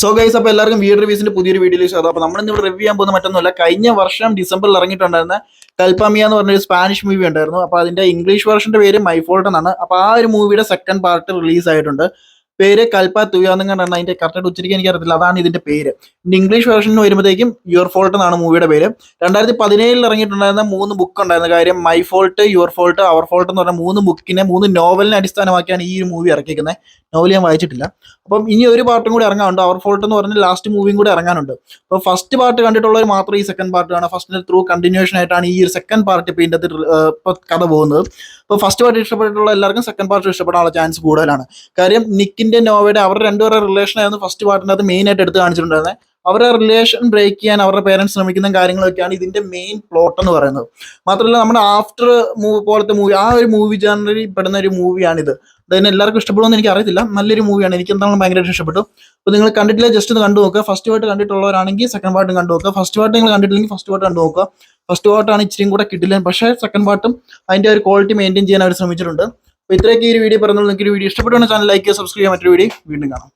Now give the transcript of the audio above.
So guys, അപ്പോൾ എല്ലാവർക്കും വീട് റിവ്യൂസിന്റെ പുതിയൊരു വീഡിയോയിലേക്ക് സ്വാഗതം. അപ്പോൾ നമ്മൾ ഇന്നിവിടെ റിവ്യൂ ചെയ്യാൻ പോകുന്ന മറ്റൊന്നുമല്ല, കഴിഞ്ഞ വർഷം ഡിസംബറിൽ ഇറങ്ങിയിട്ടുണ്ടായിരുന്ന കൽപ്പാമിയ എന്ന് പറഞ്ഞൊരു സ്പാനിഷ് മൂവി ഉണ്ടായിരുന്നു. അപ്പോൾ അതിന്റെ ഇംഗ്ലീഷ് വെർഷന്റെ പേര് മൈ ഫോൾട്ട് എന്നാണ്. അപ്പോൾ ആ ഒരു മൂവിയുടെ സെക്കൻഡ് പാർട്ട് റിലീസ് ആയിട്ടുണ്ട്. പേര് കൽപ്പ തുയാന്നും കണ്ടാണ് അതിന്റെ കറക്റ്റ് ഉച്ചരിക്കാൻ എനിക്ക് അറിയത്തില്ല, അതാണ് ഇതിന്റെ പേര്. ഇംഗ്ലീഷ് വേർഷനിൽ വരുമ്പോഴത്തേക്കും യുവർ ഫോൾട്ട് എന്നാണ് മൂവിയുടെ പേര്. 2017 ഇറങ്ങിയിട്ടുണ്ടായിരുന്ന 3 ബുക്ക് ഉണ്ടായിരുന്ന കാര്യം, my fault, your fault, our fault എന്ന് പറഞ്ഞ 3 നോവലിനെ അടിസ്ഥാനമാക്കിയാണ് ഈ ഒരു മൂവി ഇറക്കിയിരിക്കുന്നത്. നോവൽ ഞാൻ വായിച്ചിട്ടില്ല. അപ്പം ഇനി ഒരു പാർട്ടും കൂടി ഇറങ്ങാനുണ്ട്, അവർ ഫോൾട്ട് എന്ന് പറഞ്ഞ ലാസ്റ്റ് മൂവിയും കൂടി ഇറങ്ങാനുണ്ട്. അപ്പോൾ ഫസ്റ്റ് പാർട്ട് കണ്ടിട്ടുള്ളവർ മാത്രം ഈ സെക്കൻഡ് പാർട്ട് കാണാം. ഫസ്റ്റിന്റെ ത്രൂ കണ്ടിന്യൂഷൻ ആയിട്ടാണ് ഈ ഒരു സെക്കൻഡ് പാർട്ട് ഇപ്പോൾ ഇതിൻ്റെ ഇപ്പോൾ കഥ പോകുന്നത്. അപ്പോൾ ഫസ്റ്റ് പാർട്ട് ഇഷ്ടപ്പെട്ടിട്ടുള്ള എല്ലാവർക്കും സെക്കൻഡ് പാർട്ട് ഇഷ്ടപ്പെടാനുള്ള ചാൻസ് കൂടുതലാണ്. കാര്യം നിക്കിന്റെ നോവയുടെ അവരുടെ രണ്ടുപേരുടെ റിലേഷൻ ആയിരുന്നു ഫസ്റ്റ് പാർട്ടിൻ്റെ അത് മെയിൻ ആയിട്ട് എടുത്ത് കാണിച്ചിട്ടുണ്ടായിരുന്നത്. അവരുടെ റിലേഷൻ ബ്രേക്ക് ചെയ്യാൻ അവരുടെ പേരൻസ് ശ്രമിക്കുന്ന കാര്യങ്ങളൊക്കെയാണ് ഇതിന്റെ മെയിൻ പ്ലോട്ട് എന്ന് പറയുന്നത്. മാത്രമല്ല, നമ്മുടെ ആഫ്റ്റർ പോലത്തെ മൂവി, ആ ഒരു മൂവി ജാനറിൽ പെടുന്ന ഒരു മൂവിയാണിത്. അതിന് എല്ലാവർക്കും ഇഷ്ടപ്പെടുമെന്ന് എനിക്ക് അറിയത്തില്ല. നല്ലൊരു മൂവിയാണ്, എനിക്ക് എന്താണെന്ന് ഭയങ്കരമായിട്ട് ഇഷ്ടപ്പെട്ടു. അപ്പോൾ നിങ്ങൾ കണ്ടിട്ടില്ല, ജസ്റ്റ് ഒന്ന് കണ്ടു നോക്കുക. ഫസ്റ്റ് പാർട്ട് കണ്ടിട്ടുള്ളവരാണെങ്കിൽ സെക്കൻഡ് പാർട്ടും കണ്ടു നോക്കുക. ഫസ്റ്റ് പാർട്ട് നിങ്ങൾ കണ്ടിട്ടില്ലെങ്കിൽ ഫസ്റ്റ് പാർട്ട് കണ്ടു നോക്കുക. ഫസ്റ്റ് പാർട്ടാണ് ഇച്ചിരിയും കൂടെ കിട്ടില്ല, പക്ഷേ സെക്കൻഡ് പാർട്ടും അതിന്റെ ഒരു ക്വാളിറ്റി മെയിൻറ്റെയിൻ ചെയ്യാൻ അവർ ശ്രമിച്ചിട്ടുണ്ട്. അപ്പോൾ ഇത്രയൊക്കെ ഈ ഒരു വീഡിയോ പറഞ്ഞുള്ളൂ. നിങ്ങൾക്ക് ഒരു വീഡിയോ ഇഷ്ടപ്പെട്ടുള്ള ചാനൽ ലൈക്ക് ചെയ്യുക, സബ്സ്ക്രൈബ് ചെയ്യുക. മറ്റൊരു വീഡിയോ വീണ്ടും കാണാം.